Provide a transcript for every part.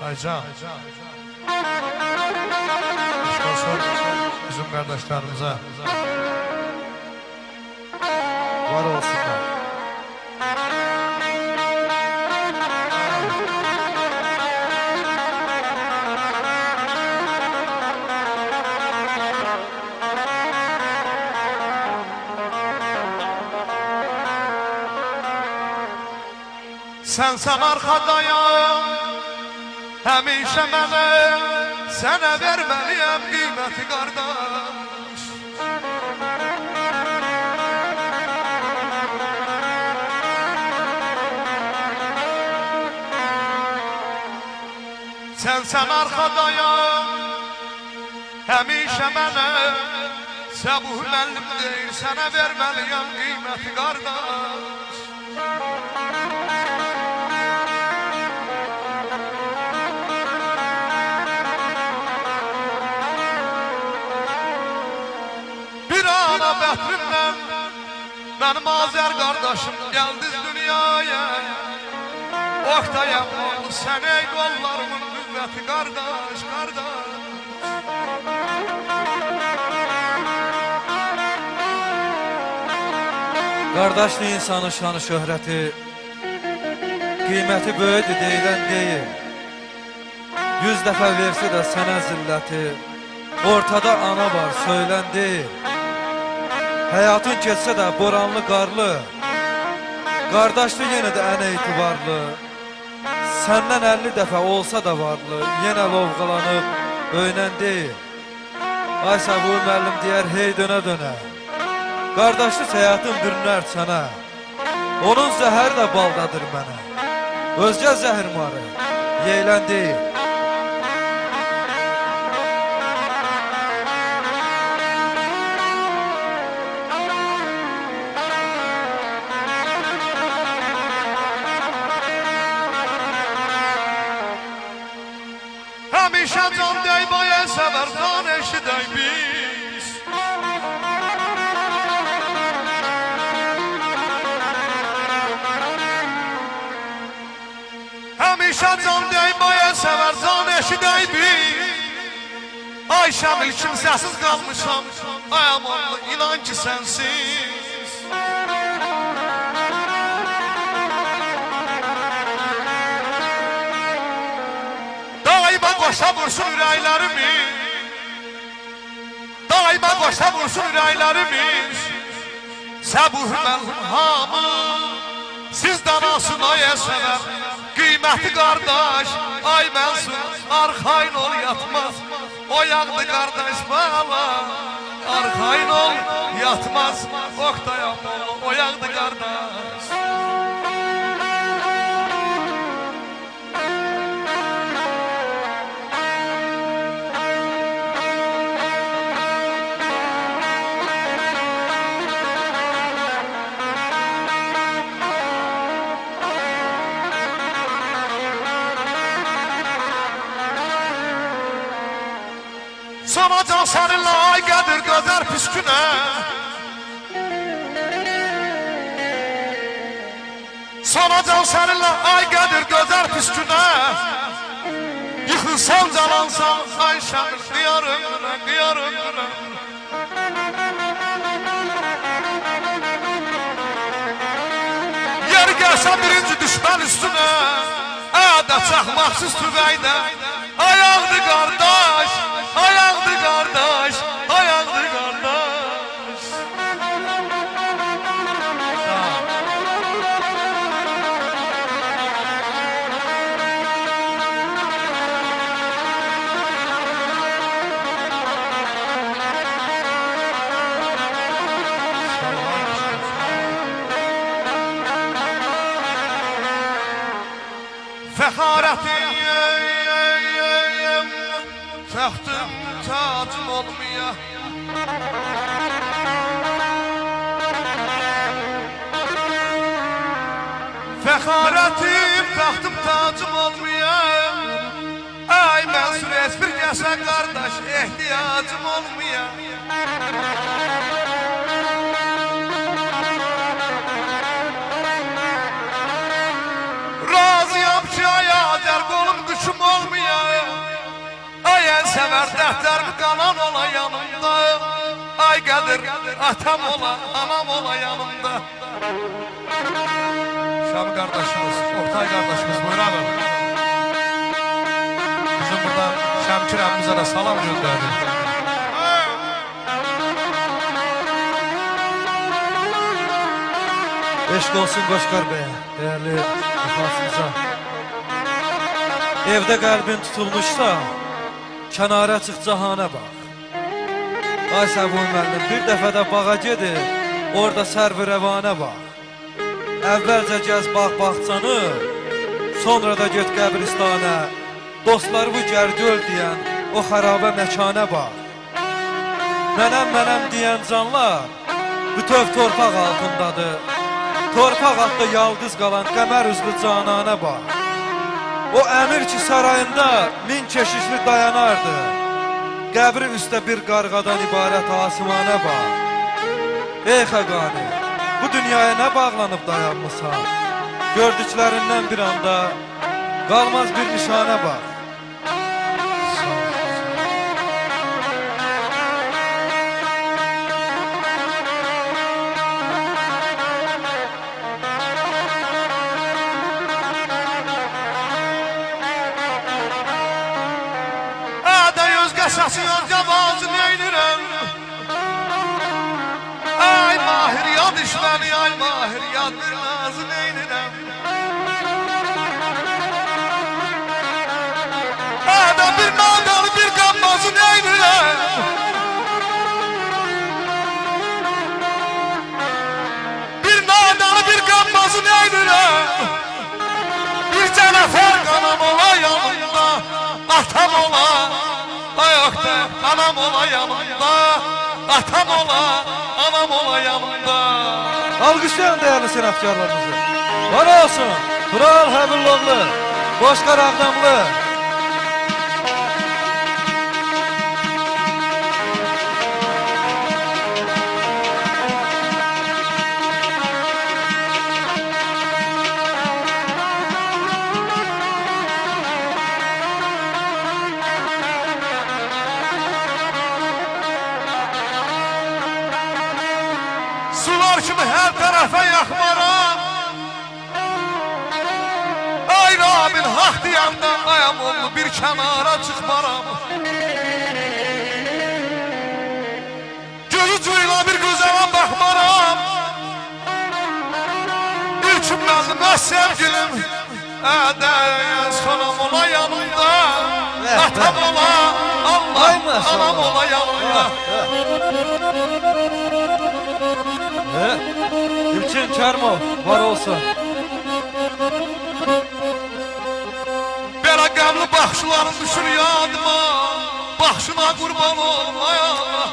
Aycan. İşte son bizim kardeşlerimize. Var olsunlar. Sen arkadayım, həmişə mənə, sənə verməliyəm qiyməti qardaş. Sen arkadayım, həmişə mənə, Səbuh müəllim deyir, sənə verməliyəm qiyməti qardaş. Bətrimdən mənim Azər qardaşım gəldiz dünyaya. Oktayam oldu sən ey qollarımın qüvvəti qardaş, qardaş. Qardaşlı insanın şanı şöhrəti, qiyməti böyüdür deyilən deyil. 100 dəfə versə də sənə zilləti, ortada ana var söylən deyil. Həyatın keçsə də boranlı qarlı, qardaşlı yenə də ən etibarlı. Səndən 50 dəfə olsa da varlı, yenə lovğalanıb öyünən deyil. Ay Səbuh müəllim deyər hey dönə dönə, qardaşlı həyatım bürünər sənə. Onun zəhəri də baldadır mənə, özgə zəhirmarı yeyilən deyil. Həmişə can dəymaya səvər, can eşidək biz. Həmişə can dəymaya səvər, can eşidək biz. Ay Şamil kimsəsiz qalmışam, ay amanlı inan ki sənsiz. Qoşa vursun ürəklərimiz, daima qoşa vursun ürəklərimiz. Səbuh müəllim hamı sizdən alsın ay əsəvər, qiyməti qardaş. Ay Mənsur arxayın ol yatmaz, oyaqdı qardaş bala. Arxayın ol yatmaz, Oktayam oyaqdı qardaş. Sana can səninlə ay qədir gözər püskünə. Sana can səninlə ay qədir gözər püskünə. Yıxılsan calansan ay Şamil qiyar ömrünə, qiyar ömrünə. Yer gəlsə birinci düşmən üstünə, ədə çaxmaqsız tüvəydə. Ayaqdı qardaş, ayaqdı qardaş, ayaqdı qardaş. Fəxarətim, təxtim, tacım olmaya. Fəxarətim, təxtim, tacım olmaya. Ay Mənsur espir gəlsə qardaş, ehtiyacım olmaya. Razıyam ki ayaz Nəsihətlərimi qalan ola yanımda. Ay Qədir, atam ola, anam ola yanımda. Şam qardaşımız, Oktay qardaşımız, buyuralım. Bizim buradan Şəmkir əmmizə də salam göndərdik. Eşq olsun Qoşqar bəyə, değerli ifasımıza. Evdə qəlbin tutulmuşsa, kənara çıx cahana bax. Ay Səbuhi müəllim, bir dəfə də bağa gedir, orada sərv-i rəvanə bax. Əvvəlcə gəz bax baxçanı, sonra da get qəbristanə. Dostlar bu gərgöl deyən o xərabə məkana bax. Mənəm deyən canlar bütöv torpaq altındadır. Torpaq altda yalqız qalan qəmər üzlü canana bax. O əmir ki sarayında min keşişli dayanardı. Qəbri üstə bir qarğadan ibarət asimana bax. Ey Xəqani, bu dünyaya nə bağlanıb dayanmışsan? Gördüklərindən bir anda qalmaz bir nişana bax. Əsası yox cavazı neynirəm. Ay mahir yad işləri, ay mahir yad bir nazı neynirəm. Ada bir nadanı bir qanmazı neynirəm. Bir nadanı bir qanmazı neynirəm. Bir cənəfər qanam ola yanımda, atam ola. Ayakta anam ola yanımda, atam ola, anam ola yanımda. Alqışlayın değerli sənətkarlarımızı. Var olsun, Tural Həbilloğlu, Qoşqar Ağdamlı. Sular kimi hər tərəfə yaxmaram. Ay Rabil haq deyəndə ayam oldu bir kənara çıxmaram. Gözü cuyla bir gözələ baxmaram. İlkim mənim öz sevgilim ədəyən sonam ola yanımda. Atam ola, Allah, anam ola yanımda. İlkin Kərmov, var olsun. Belə qəmli baxışların düşür yadıma. Baxışına qurban olum ay Allah.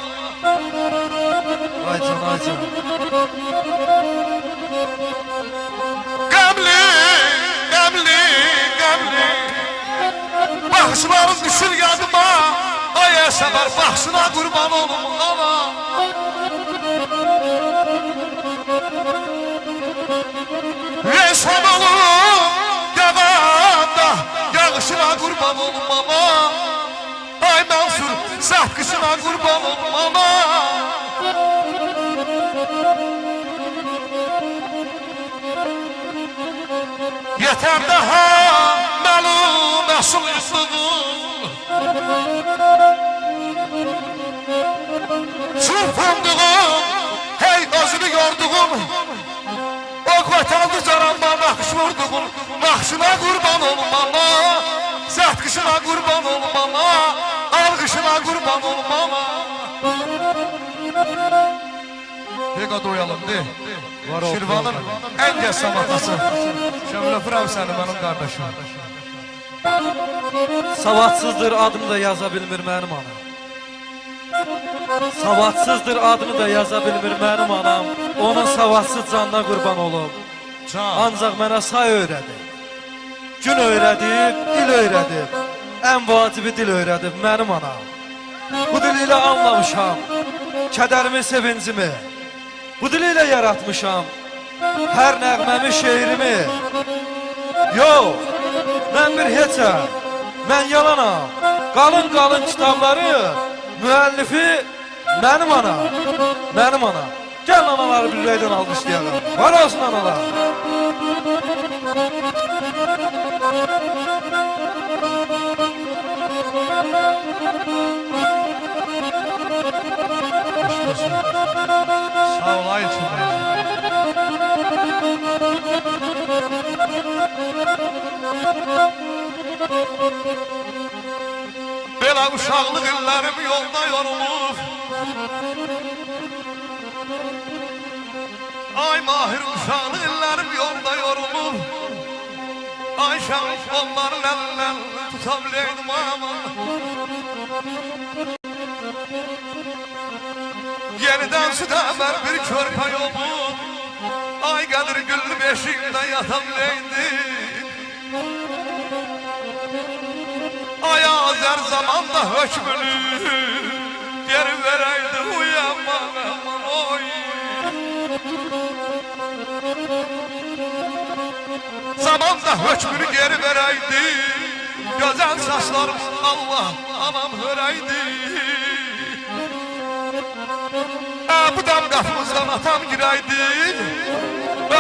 Ay can, ay can. Qəmli, qəmli, qəmli. Baxışların düşür yadıma. Ay əsəbər baxışına qurban olum Allah. Reşan olum yağanda, yağışına qurban olum ama. Ay Mansur, səhv qışına qurban olum ama. Yetər daha məlum əsl üstüdür. Çırpınduğum, hey özünü gördüğüm. Ok vatandı caramba nakış vurduğum. Nakşına qurban olum ama. Səhv qışına qurban olum ama. Alqışına qurban olum ama. Peka doyalım de. Şirvanın en gəz samatası. Şöyle öpürəm səni mənim qardaşım. Savadsızdır adını da yaza bilmir mənim anam. Savadsızdır adını da yaza bilmir mənim anam. Onun savadsız canına qurban olub. Ancaq mənə say öyrədib. Gün öyrədib, dil öyrədib. Ən vacibi dil öyrədib mənim anam. Bu dil ilə anlamışam kədərimi, sevincimi. Bu dil ilə yaratmışam hər nəğməmi, şeirimi. Yox, mən bir heçəm, mən yalanam. Qalın kitabları müəllifi mənim ana. Mənim ana. Gəl anaları bir rəydən alqışlayalım. Var olsun analar. Sağ ol ay içinde. Belə uşaqlıq illərim yolda yorulub. Ay mahir uşaqlıq illərim yolda yorulub. Ayşəm onların əlindən tuta biləydim ama. Yeniden süt əmər bir körpə yolub. Ay qədir güllü beşiğimdə yata biləydim. Ay azər zamanda hökmünü geri verəydi uyanmam aman oy. Zamanda hökmünü geri verəydi. Gözəl saçlarım Allah anam hörəydi. Bu dam qapımızdan atam girəydi.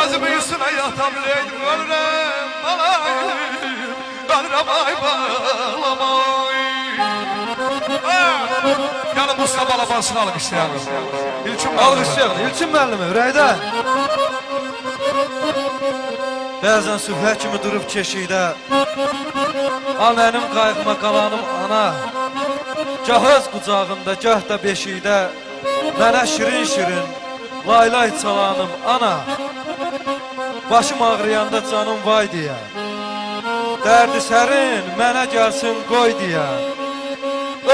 Özümü üstünə yata biləydim ölürəm alayım. Ölürəm ay balamay. Gəlin Mustafa Balabansını alqışlayalım. Alqışlayalım. İlkin müəllimi ürəkdə. Bəzən sübhə kimi durub keşikdə. Mənim qayğıma qalanım ana. Gah öz qucağımda, gah da beşikdə. Mənə şirin laylay çalanım ana. Başım ağrıyanda canım vay deyə. Dərdi sərin mənə gəlsin qoy deyə.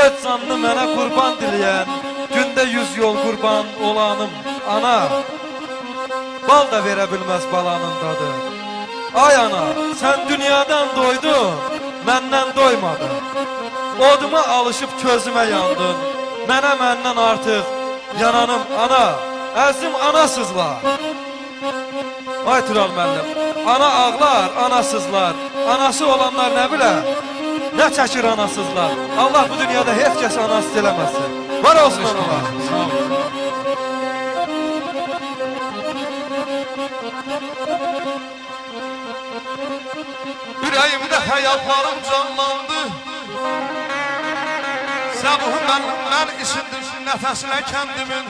Öz canını mənə qurban diləyən, gündə 100 yol qurban olanım ana. Bal da verə bilməz balanın dadı. Ay ana, sən dünyadan doydun, məndən doymadın. Oduma alışıb közümə yandın, mənə məndən artıq yananım ana. Əzim anasızlar. Ay Tural müəllim, ana ağlar, anasızlar. Anası olanlar nə bilər? Nə çəkir anasızlar? Allah bu dünyada heç kəs anasız eləməsin. Var olsun analar. Ürəyimdə xəyallarım canlandı. Səbuhu mən isindim nəfəsinə kəndimin.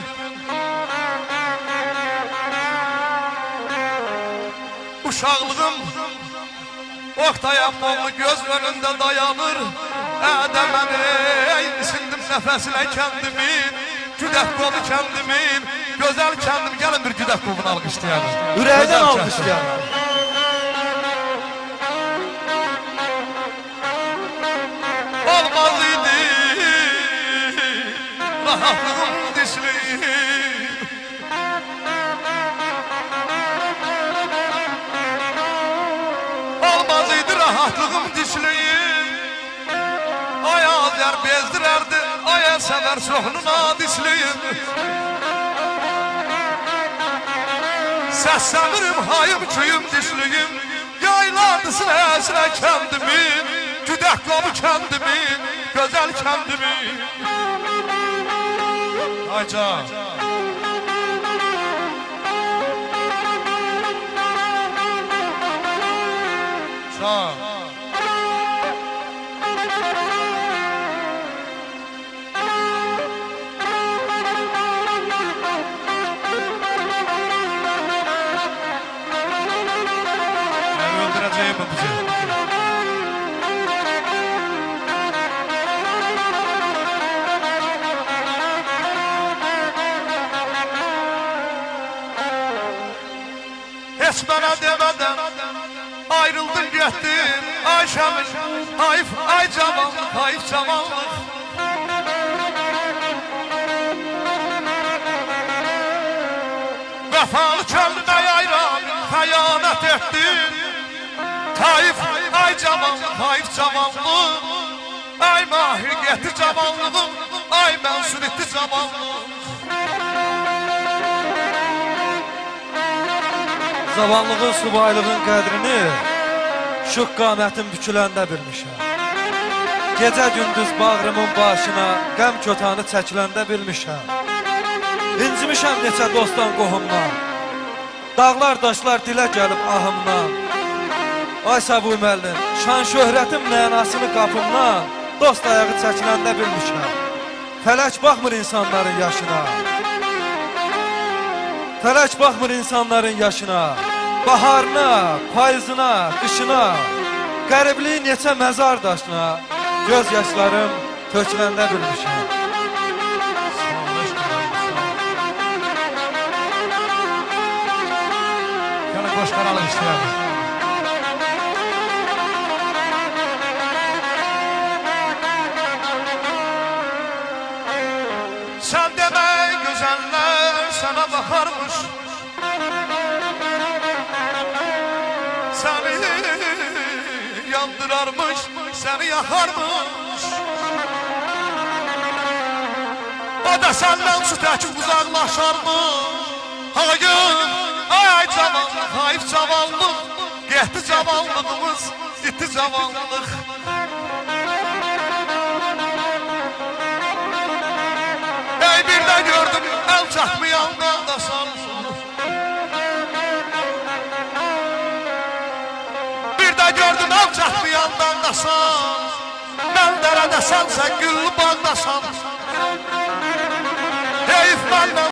Uşaqlığım Oktayam oğlu göz önündə dayanır. Ədəməni isindim nəfəsinə kəndimin. Güdək qolu kəndimin. Gözəl kəndim, gəlin bir güdək qolunu alqışlayalım. Ürəkdən alqışlayalım. Olmaz idi rahatlığım dişliyim. Olmaz idi rahatlığım dişliyim. Ay azər bezdirərdi, ay səvər çoxunun adisliyim. Səslənirəm hayım küyüm dişliyim. Yaylardı sinəsinə kəndimin. Güdək qolu kəndimin, gözəl kəndimin. Ay can. Can. Ben öldüreceğim bu bizi. Heç mənə demədən ayrıldın getdin Ayşəmin hayf ay cavan hayf cavanlıq. Vəfalı kəlmə yayran xəyanət etdin. Hayf ay cavan hayf cavanlıq. Ay mahir getdi cavanlığım. Ay mənsur etdi cavanlıq. Zavallığın, subaylığın qədrini şıq qamətin büküləndə bilmişəm. Gecə gündüz bağrımın başına qəm kötanı çəkiləndə bilmişəm. İncimişəm neçə dostdan qohumdan, dağlar daşlar dilə gəlib ahımdan. Ay Sabuy müəllim, şan şöhrətin mənasını qapımdan dost ayağı çəkiləndə bilmişəm. Fələk baxmır insanların yaşına, fələk baxmır insanların yaşına, baharına, payızına, qışına, qəribliyi neçə məzar daşına, göz yaşlarım töküləndə bilmişəm. Yəni qoş qaralıq istəyərdim. Sen demek güzeller sana bakarmış, seni yandırarmış, seni yakarmış. O da senden şu təkib uzaqlaşarmış. Hayır, ay cavanlıq, hayıf cavanlıq, getdi cavanlığımız, gitti cavanlıq. Bir de gördüm el çatmayan daldasan, bir de gördüm el çatmayan daldasan, ben derede sen güllü bağdasan. Heyif benden